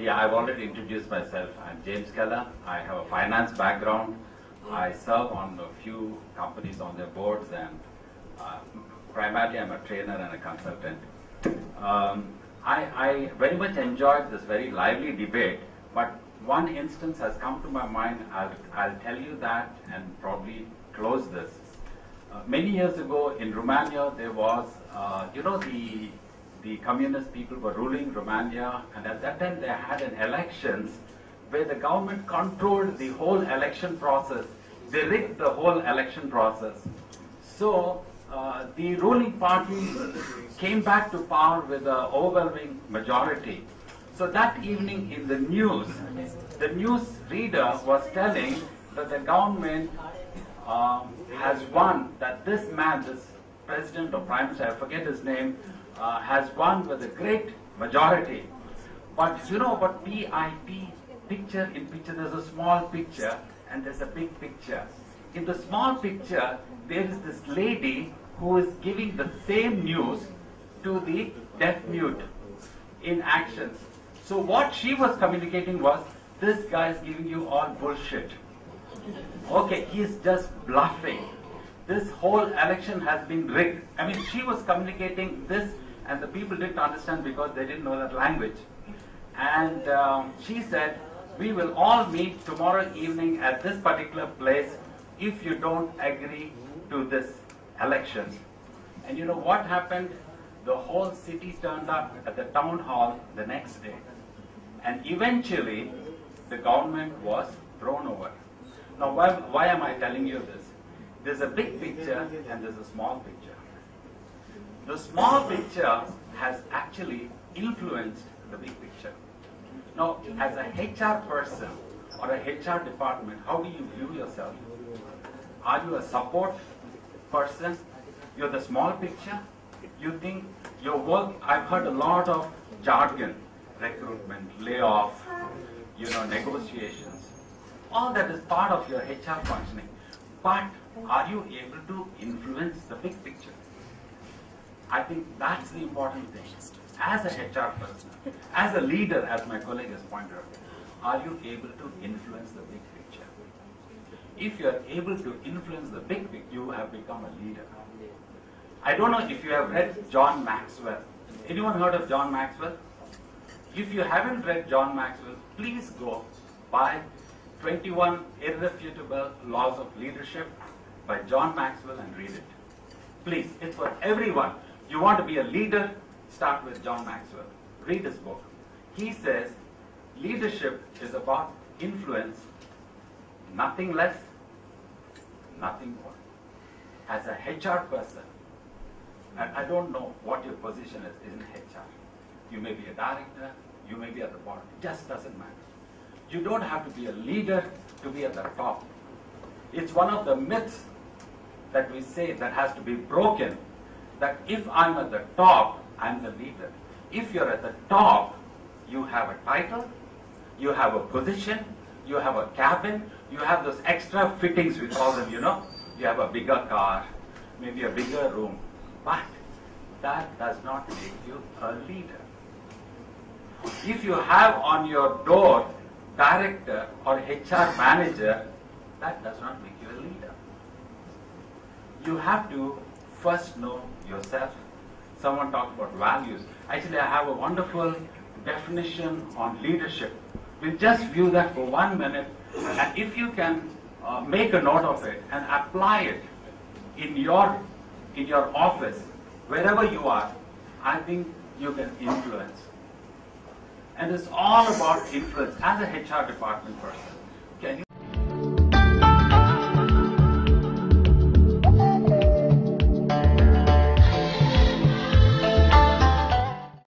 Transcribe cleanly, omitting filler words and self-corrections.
Yeah, I've already introduced myself. I'm James Keller. I have a finance background. I serve on a few companies on their boards, and primarily I'm a trainer and a consultant. I very much enjoyed this very lively debate, but one instance has come to my mind. I'll tell you that and probably close this. Many years ago in Romania, there was, the communist people were ruling Romania, and at that time they had an elections where the government controlled the whole election process. They rigged the whole election process. So the ruling party came back to power with an overwhelming majority. So that evening in the news reader was telling that the government has won, that this man, this president or prime minister, I forget his name, has won with a great majority. But you know about PIP, picture in picture, there's a small picture and there's a big picture. In the small picture, there is this lady who is giving the same news to the deaf mute in actions. So what she was communicating was, this guy is giving you all bullshit. Okay, he is just bluffing. This whole election has been rigged. I mean, she was communicating this, and the people didn't understand because they didn't know that language. And she said, we will all meet tomorrow evening at this particular place if you don't agree to this election. And you know what happened? The whole city turned up at the town hall the next day. And eventually, the government was thrown over. Now, why am I telling you this? There's a big picture and there's a small picture. The small picture has actually influenced the big picture. Now, as a HR person or a HR department, how do you view yourself? Are you a support person? You're the small picture? You think your work, I've heard a lot of jargon, recruitment, layoff, negotiations. All that is part of your HR functioning. But are you able to influence the big picture? I think that's the important thing. As a HR person, as a leader, as my colleague has pointed out, are you able to influence the big picture? If you are able to influence the big picture, you have become a leader. I don't know if you have read John Maxwell. Anyone heard of John Maxwell? If you haven't read John Maxwell, please go buy 21 Irrefutable Laws of Leadership by John Maxwell and read it. Please, it's for everyone. You want to be a leader, start with John Maxwell. Read his book. He says leadership is about influence, nothing less, nothing more. As a HR person, and I don't know what your position is in HR. You may be a director, you may be at the bottom. It just doesn't matter. You don't have to be a leader to be at the top. It's one of the myths that we say that has to be broken, that if I'm at the top, I'm the leader. If you're at the top, you have a title, you have a position, you have a cabin, you have those extra fittings, we call them, You have a bigger car, maybe a bigger room. But that does not make you a leader. If you have on your door director or HR manager, that does not make you a leader. You have to first know yourself. Someone talked about values. Actually, I have a wonderful definition on leadership. We'll just view that for 1 minute, and if you can make a note of it and apply it in your office, wherever you are, I think you can influence. And it's all about influence as a HR department person.